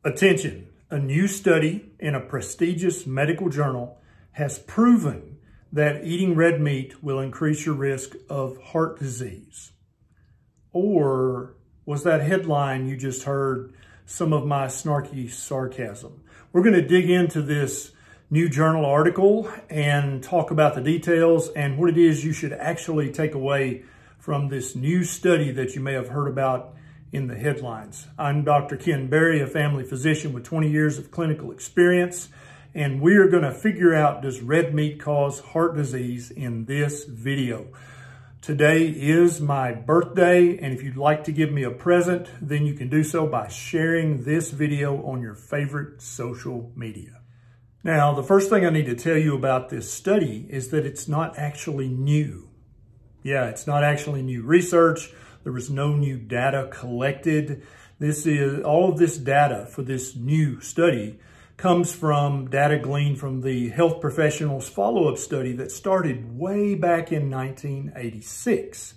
Attention, a new study in a prestigious medical journal has proven that eating red meat will increase your risk of heart disease. Or was that headline you just heard some of my snarky sarcasm? We're going to dig into this new journal article and talk about the details and what it is you should actually take away from this new study that you may have heard about in the headlines. I'm Dr. Ken Berry, a family physician with 20 years of clinical experience, and we are going to figure out, does red meat cause heart disease in this video. Today is my birthday, and if you'd like to give me a present, then you can do so by sharing this video on your favorite social media. Now, the first thing I need to tell you about this study is that it's not actually new. Yeah, it's not actually new research. There was no new data collected. All of this data for this new study comes from data gleaned from the health professionals follow-up study that started way back in 1986.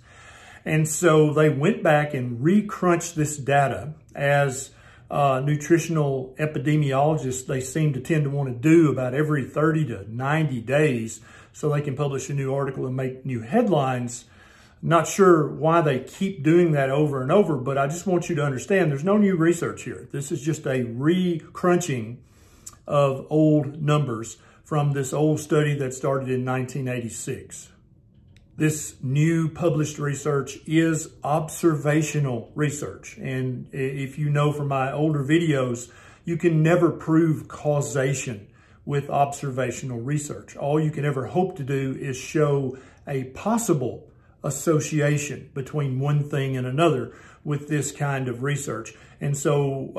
And so they went back and re-crunched this data as nutritional epidemiologists, they seem to tend to want to do about every 30 to 90 days so they can publish a new article and make new headlines. Not sure why they keep doing that over and over, but I just want you to understand there's no new research here. This is just a re-crunching of old numbers from this old study that started in 1986. This new published research is observational research. And if you know from my older videos, you can never prove causation with observational research. All you can ever hope to do is show a possible association between one thing and another with this kind of research. And so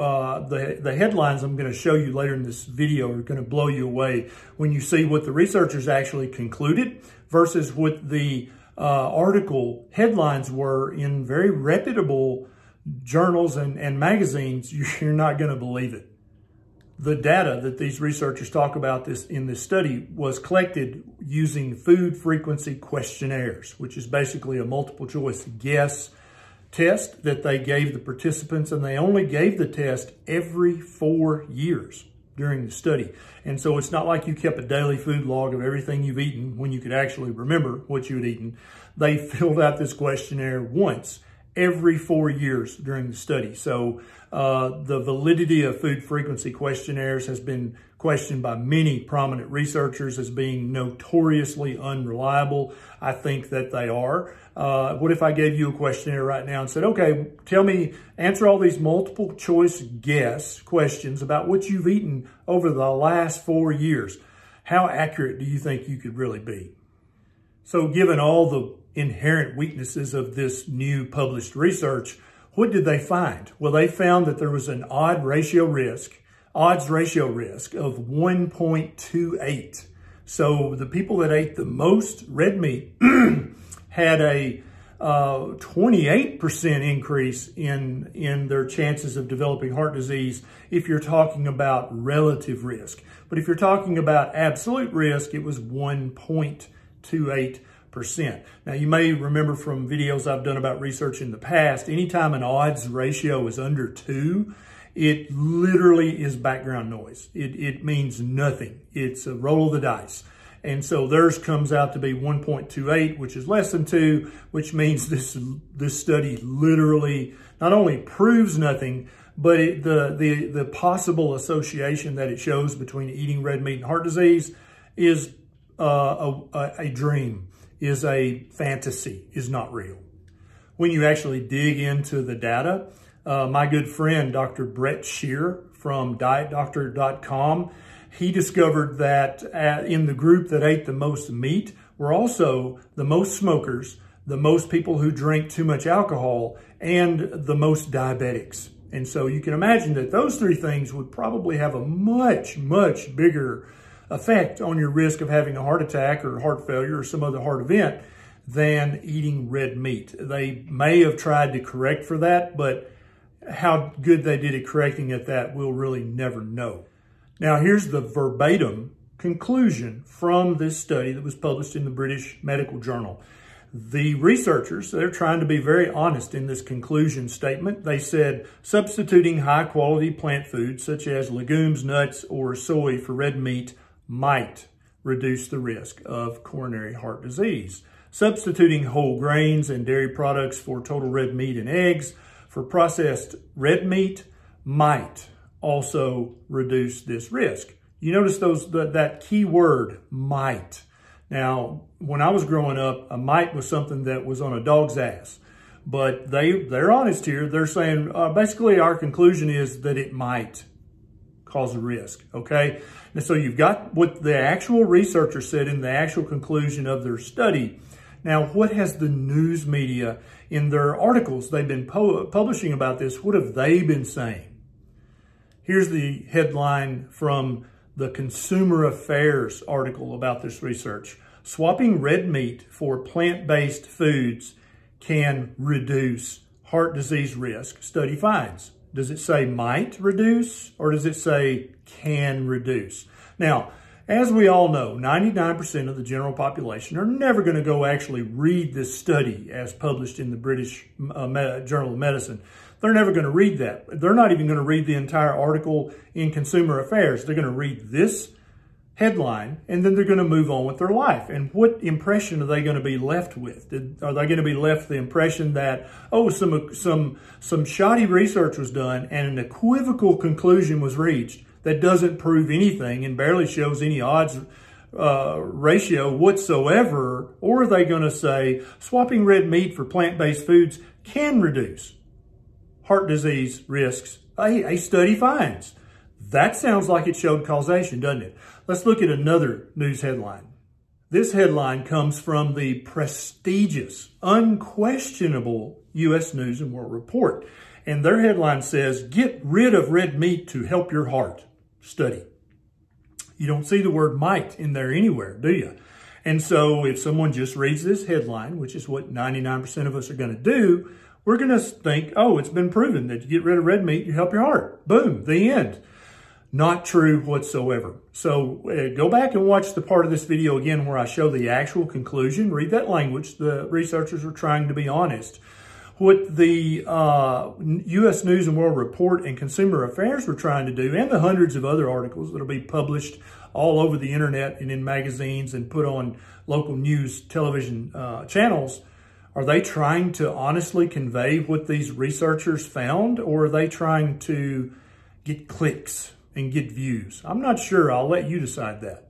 the headlines I'm going to show you later in this video are going to blow you away when you see what the researchers actually concluded versus what the article headlines were in very reputable journals and magazines. You're not going to believe it. The data that these researchers talk about in this study was collected using food frequency questionnaires, which is basically a multiple choice guess test that they gave the participants, and they only gave the test every 4 years during the study. And so it's not like you kept a daily food log of everything you've eaten when you could actually remember what you had eaten. They filled out this questionnaire once every 4 years during the study. So the validity of food frequency questionnaires has been questioned by many prominent researchers as being notoriously unreliable. I think that they are. What if I gave you a questionnaire right now and said, okay, answer all these multiple choice guess questions about what you've eaten over the last 4 years. How accurate do you think you could really be? So given all the inherent weaknesses of this new published research, what did they find? Well, they found that there was an odds ratio risk of 1.28. So the people that ate the most red meat had a 28% increase in their chances of developing heart disease if you're talking about relative risk. But if you're talking about absolute risk, it was 1.28%. Now, you may remember from videos I've done about research in the past, anytime an odds ratio is under 2, it literally is background noise. It means nothing. It's a roll of the dice. And so theirs comes out to be 1.28, which is less than 2, which means this study literally not only proves nothing, but the possible association that it shows between eating red meat and heart disease is a dream, is a fantasy, is not real. When you actually dig into the data, my good friend, Dr. Brett Shear from dietdoctor.com, he discovered that in the group that ate the most meat were also the most smokers, the most people who drink too much alcohol, and the most diabetics. And so you can imagine that those three things would probably have a much, much bigger effect on your risk of having a heart attack or heart failure or some other heart event than eating red meat. They may have tried to correct for that, but how good they did at correcting at that, we'll really never know. Now, here's the verbatim conclusion from this study that was published in the British Medical Journal. The researchers, they're trying to be very honest in this conclusion statement. They said substituting high-quality plant foods such as legumes, nuts, or soy for red meat might reduce the risk of coronary heart disease. Substituting whole grains and dairy products for total red meat and eggs for processed red meat might also reduce this risk. You notice that key word, might. Now, when I was growing up, a mite was something that was on a dog's ass. But they're honest here. They're saying, basically, our conclusion is that it might cause a risk, okay? And so you've got what the actual researcher said in the actual conclusion of their study. Now, what has the news media in their articles they've been publishing about this, what have they been saying? Here's the headline from the Consumer Affairs article about this research. Swapping red meat for plant-based foods can reduce heart disease risk, study finds. Does it say might reduce or does it say can reduce? Now, as we all know, 99% of the general population are never going to go actually read this study as published in the British Journal of Medicine. They're never going to read that. They're not even going to read the entire article in Consumer Affairs. They're going to read this headline, and then they're going to move on with their life. And what impression are they going to be left with? Are they going to be left with the impression that, oh, some shoddy research was done and an equivocal conclusion was reached that doesn't prove anything and barely shows any odds ratio whatsoever? Or are they going to say swapping red meat for plant-based foods can reduce heart disease risks, a study finds? That sounds like it showed causation, doesn't it? Let's look at another news headline. This headline comes from the prestigious, unquestionable U.S. News and World Report. And their headline says, "Get rid of red meat to help your heart. Study." You don't see the word might in there anywhere, do you? And so if someone just reads this headline, which is what 99% of us are going to do, we're going to think, oh, it's been proven that you get rid of red meat, you help your heart. Boom, the end. Not true whatsoever. So go back and watch the part of this video again where I show the actual conclusion. Read that language. The researchers are trying to be honest. What the U.S. News and World Report and Consumer Affairs were trying to do, and the hundreds of other articles that will be published all over the internet and in magazines and put on local news television channels, are they trying to honestly convey what these researchers found, or are they trying to get clicks and get views? I'm not sure. I'll let you decide that.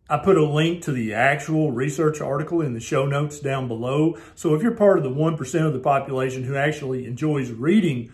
I put a link to the actual research article in the show notes down below. So if you're part of the 1% of the population who actually enjoys reading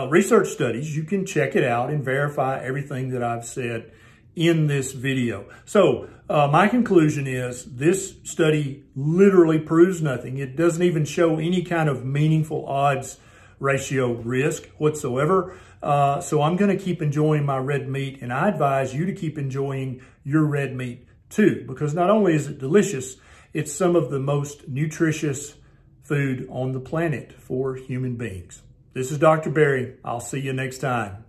research studies, you can check it out and verify everything that I've said in this video. So my conclusion is this study literally proves nothing. It doesn't even show any kind of meaningful odds ratio risk whatsoever. So I'm going to keep enjoying my red meat, and I advise you to keep enjoying your red meat too, because not only is it delicious, it's some of the most nutritious food on the planet for human beings. This is Dr. Berry. I'll see you next time.